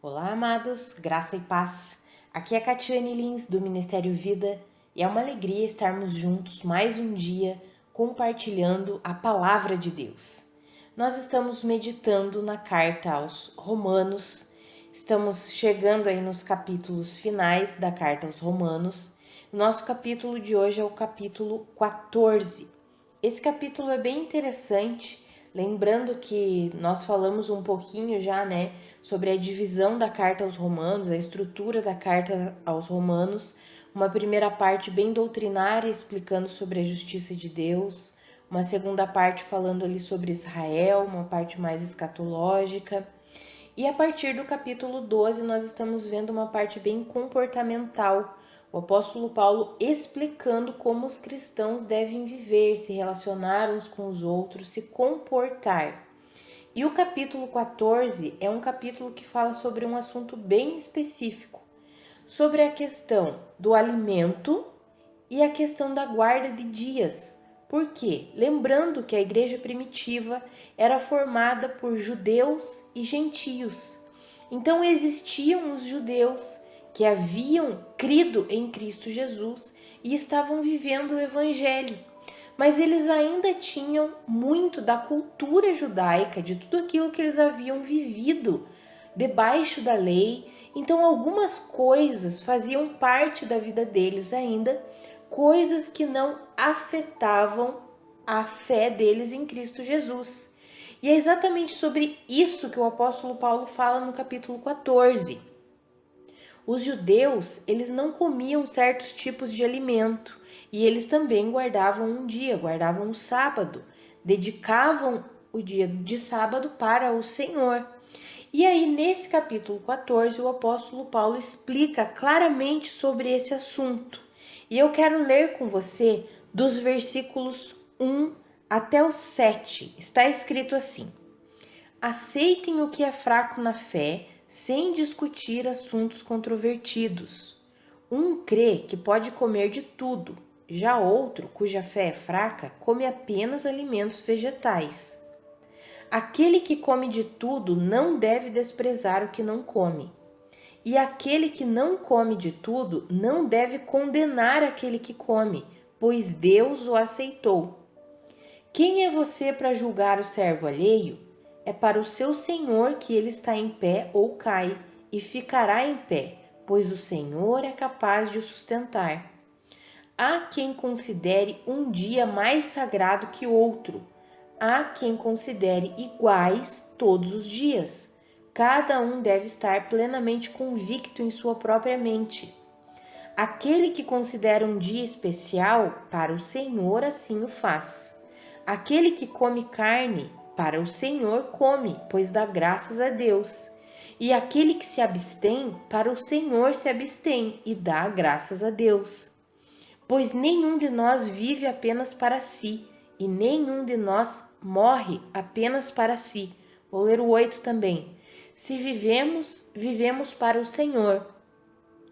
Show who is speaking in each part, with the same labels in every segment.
Speaker 1: Olá, amados, graça e paz. Aqui é a Catiane Lins, do Ministério Vida, e é uma alegria estarmos juntos mais um dia compartilhando a Palavra de Deus. Nós estamos meditando na carta aos Romanos, estamos chegando aí nos capítulos finais da carta aos Romanos. O nosso capítulo de hoje é o capítulo 14. Esse capítulo é bem interessante, lembrando que nós falamos um pouquinho já, sobre a divisão da carta aos Romanos, a estrutura da carta aos Romanos, uma primeira parte bem doutrinária, explicando sobre a justiça de Deus, uma segunda parte falando ali sobre Israel, uma parte mais escatológica. E a partir do capítulo 12, nós estamos vendo uma parte bem comportamental, o apóstolo Paulo explicando como os cristãos devem viver, se relacionar uns com os outros, se comportar. E o capítulo 14 é um capítulo que fala sobre um assunto bem específico, sobre a questão do alimento e a questão da guarda de dias. Por quê? Lembrando que a igreja primitiva era formada por judeus e gentios. Então existiam os judeus que haviam crido em Cristo Jesus e estavam vivendo o evangelho. Mas eles ainda tinham muito da cultura judaica, de tudo aquilo que eles haviam vivido debaixo da lei. Então algumas coisas faziam parte da vida deles ainda, coisas que não afetavam a fé deles em Cristo Jesus. E é exatamente sobre isso que o apóstolo Paulo fala no capítulo 14. Os judeus, eles não comiam certos tipos de alimento e eles também guardavam um dia, guardavam o sábado, dedicavam o dia de sábado para o Senhor. E aí, nesse capítulo 14, o apóstolo Paulo explica claramente sobre esse assunto. E eu quero ler com você dos versículos 1 até o 7. Está escrito assim: aceitem o que é fraco na fé, sem discutir assuntos controvertidos. Um crê que pode comer de tudo, já outro, cuja fé é fraca, come apenas alimentos vegetais. Aquele que come de tudo não deve desprezar o que não come. E aquele que não come de tudo não deve condenar aquele que come, pois Deus o aceitou. Quem é você para julgar o servo alheio? É para o seu Senhor que ele está em pé ou cai, e ficará em pé, pois o Senhor é capaz de o sustentar. Há quem considere um dia mais sagrado que outro. Há quem considere iguais todos os dias. Cada um deve estar plenamente convicto em sua própria mente. Aquele que considera um dia especial, para o Senhor assim o faz. Aquele que come carne, para o Senhor come, pois dá graças a Deus. E aquele que se abstém, para o Senhor se abstém e dá graças a Deus. Pois nenhum de nós vive apenas para si, e nenhum de nós morre apenas para si. Vou ler o 8 também. Se vivemos, vivemos para o Senhor.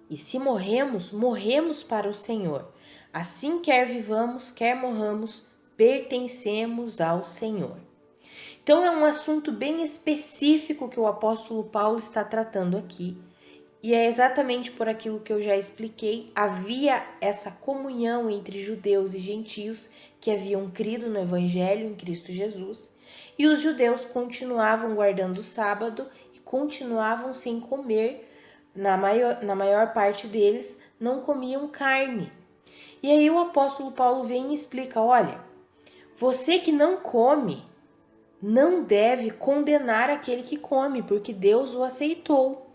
Speaker 1: E se morremos, morremos para o Senhor. Assim, quer vivamos, quer morramos, pertencemos ao Senhor. Então, é um assunto bem específico que o apóstolo Paulo está tratando aqui. E é exatamente por aquilo que eu já expliquei. Havia essa comunhão entre judeus e gentios que haviam crido no Evangelho em Cristo Jesus. E os judeus continuavam guardando o sábado e continuavam sem comer. Na maior parte deles, não comiam carne. E aí o apóstolo Paulo vem e explica, olha, você que não come, não deve condenar aquele que come, porque Deus o aceitou.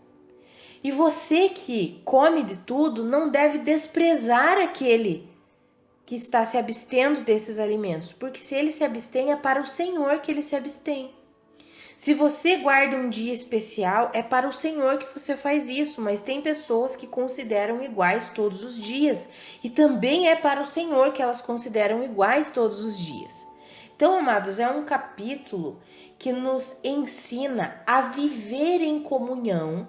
Speaker 1: E você que come de tudo, não deve desprezar aquele que está se abstendo desses alimentos, porque se ele se abstém, é para o Senhor que ele se abstém. Se você guarda um dia especial, é para o Senhor que você faz isso, mas tem pessoas que consideram iguais todos os dias, e também é para o Senhor que elas consideram iguais todos os dias. Então, amados, é um capítulo que nos ensina a viver em comunhão,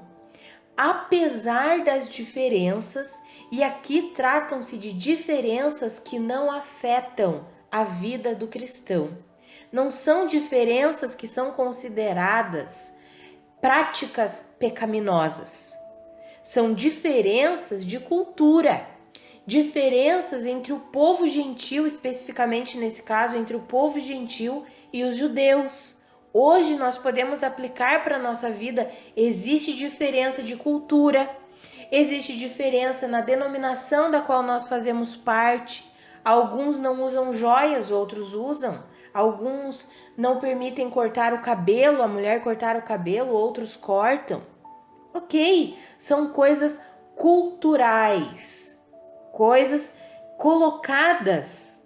Speaker 1: apesar das diferenças, e aqui tratam-se de diferenças que não afetam a vida do cristão. Não são diferenças que são consideradas práticas pecaminosas. São diferenças de cultura, diferenças entre o povo gentil, especificamente nesse caso, entre o povo gentil e os judeus. Hoje nós podemos aplicar para a nossa vida, existe diferença de cultura, existe diferença na denominação da qual nós fazemos parte. Alguns não usam joias, outros usam. Alguns não permitem cortar o cabelo, a mulher cortar o cabelo, outros cortam. Ok, são coisas culturais, coisas colocadas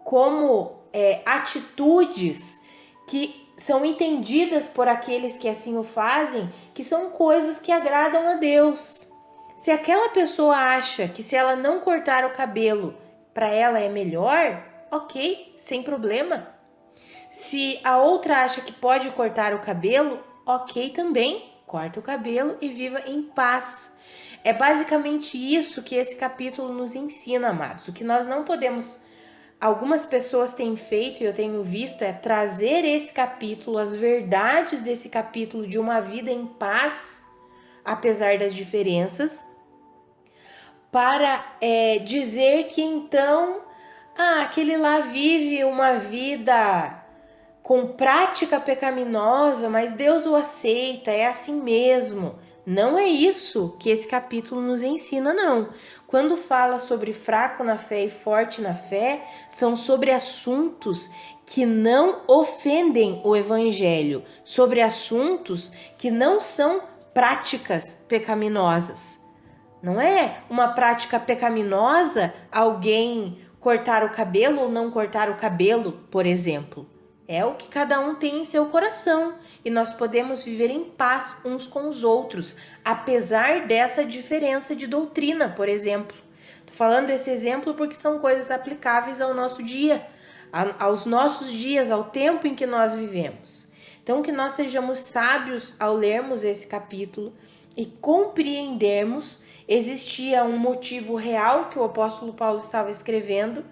Speaker 1: como atitudes que são entendidas por aqueles que assim o fazem, que são coisas que agradam a Deus. Se aquela pessoa acha que se ela não cortar o cabelo, para ela é melhor, ok, sem problema. Se a outra acha que pode cortar o cabelo, ok também, corta o cabelo e viva em paz. É basicamente isso que esse capítulo nos ensina, amados. O que nós não podemos, algumas pessoas têm feito e eu tenho visto, é trazer esse capítulo, as verdades desse capítulo de uma vida em paz, apesar das diferenças, para dizer que então, aquele lá vive uma vida com prática pecaminosa, mas Deus o aceita, é assim mesmo. Não é isso que esse capítulo nos ensina, não. Quando fala sobre fraco na fé e forte na fé, são sobre assuntos que não ofendem o evangelho, sobre assuntos que não são práticas pecaminosas. Não é uma prática pecaminosa alguém cortar o cabelo ou não cortar o cabelo, por exemplo. É o que cada um tem em seu coração e nós podemos viver em paz uns com os outros, apesar dessa diferença de doutrina, por exemplo. Estou falando esse exemplo porque são coisas aplicáveis ao nosso dia, aos nossos dias, ao tempo em que nós vivemos. Então, que nós sejamos sábios ao lermos esse capítulo e compreendermos. Existia um motivo real que o apóstolo Paulo estava escrevendo,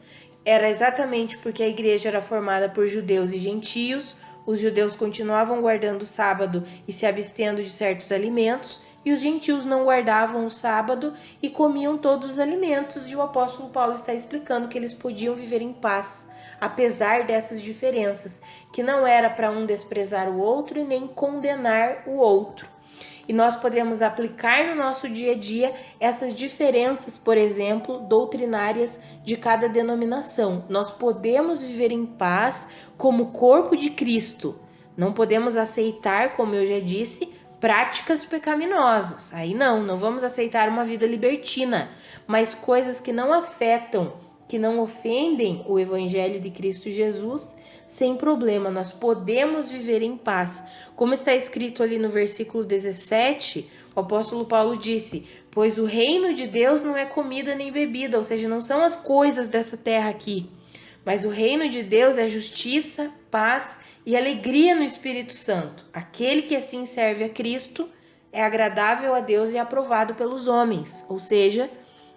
Speaker 1: era exatamente porque a igreja era formada por judeus e gentios, os judeus continuavam guardando o sábado e se abstendo de certos alimentos, e os gentios não guardavam o sábado e comiam todos os alimentos, e o apóstolo Paulo está explicando que eles podiam viver em paz, apesar dessas diferenças, que não era para um desprezar o outro e nem condenar o outro. E nós podemos aplicar no nosso dia a dia essas diferenças, por exemplo, doutrinárias de cada denominação. Nós podemos viver em paz como corpo de Cristo. Não podemos aceitar, como eu já disse, práticas pecaminosas. Aí não vamos aceitar uma vida libertina, mas coisas que não afetam, que não ofendem o evangelho de Cristo Jesus, sem problema, nós podemos viver em paz. Como está escrito ali no versículo 17, o apóstolo Paulo disse: pois o reino de Deus não é comida nem bebida, ou seja, não são as coisas dessa terra aqui, mas o reino de Deus é justiça, paz e alegria no Espírito Santo. Aquele que assim serve a Cristo é agradável a Deus e aprovado pelos homens, ou seja,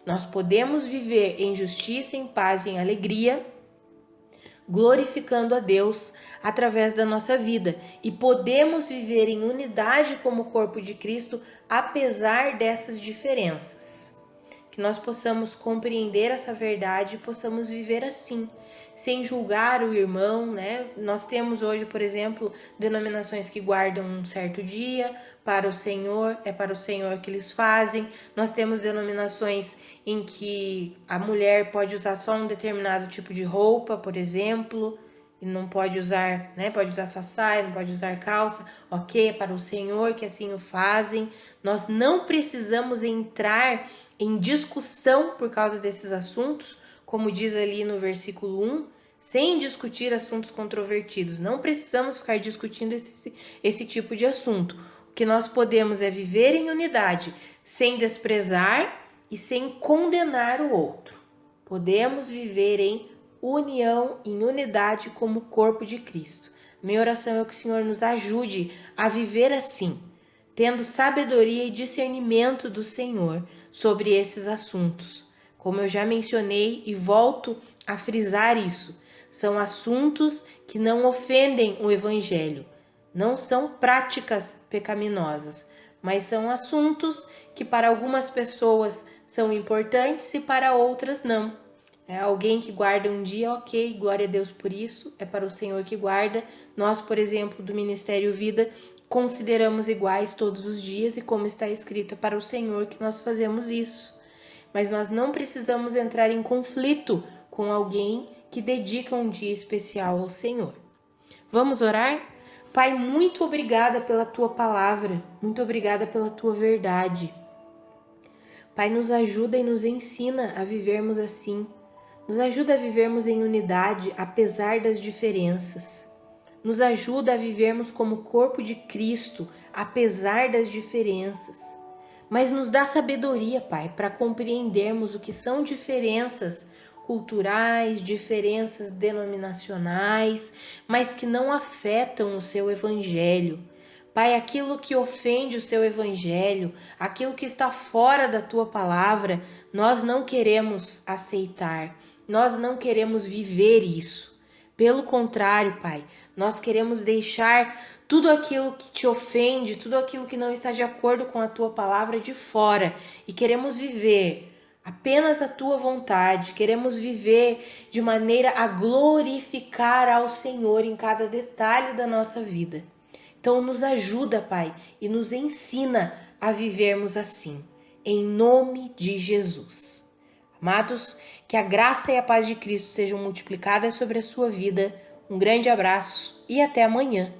Speaker 1: nós podemos viver em justiça, em paz e em alegria, glorificando a Deus através da nossa vida, e podemos viver em unidade como corpo de Cristo apesar dessas diferenças. Que nós possamos compreender essa verdade e possamos viver assim, sem julgar o irmão, né? Nós temos hoje, por exemplo, denominações que guardam um certo dia para o Senhor, é para o Senhor que eles fazem. Nós temos denominações em que a mulher pode usar só um determinado tipo de roupa, por exemplo, e não pode usar, né? Pode usar só saia, não pode usar calça. Ok, é para o Senhor que assim o fazem. Nós não precisamos entrar em discussão por causa desses assuntos, como diz ali no versículo 1, sem discutir assuntos controvertidos. Não precisamos ficar discutindo esse tipo de assunto. O que nós podemos é viver em unidade, sem desprezar e sem condenar o outro. Podemos viver em união, em unidade como corpo de Cristo. Minha oração é que o Senhor nos ajude a viver assim, tendo sabedoria e discernimento do Senhor sobre esses assuntos. Como eu já mencionei e volto a frisar isso, são assuntos que não ofendem o Evangelho. não são práticas pecaminosas, mas são assuntos que para algumas pessoas são importantes e para outras não. É alguém que guarda um dia, ok, glória a Deus por isso, é para o Senhor que guarda. Nós, por exemplo, do Ministério Vida, consideramos iguais todos os dias e como está escrito, é para o Senhor que nós fazemos isso. Mas nós não precisamos entrar em conflito com alguém que dedica um dia especial ao Senhor. Vamos orar? Pai, muito obrigada pela tua palavra, muito obrigada pela tua verdade. Pai, nos ajuda e nos ensina a vivermos assim. Nos ajuda a vivermos em unidade, apesar das diferenças. Nos ajuda a vivermos como corpo de Cristo, apesar das diferenças. Mas nos dá sabedoria, Pai, para compreendermos o que são diferenças culturais, diferenças denominacionais, mas que não afetam o seu evangelho. Pai, aquilo que ofende o seu evangelho, aquilo que está fora da tua palavra, nós não queremos aceitar. Nós não queremos viver isso. Pelo contrário, Pai, nós queremos deixar tudo aquilo que te ofende, tudo aquilo que não está de acordo com a tua palavra de fora e queremos viver apenas a tua vontade, queremos viver de maneira a glorificar ao Senhor em cada detalhe da nossa vida. Então nos ajuda, Pai, e nos ensina a vivermos assim, em nome de Jesus. Amados, que a graça e a paz de Cristo sejam multiplicadas sobre a sua vida. Um grande abraço e até amanhã.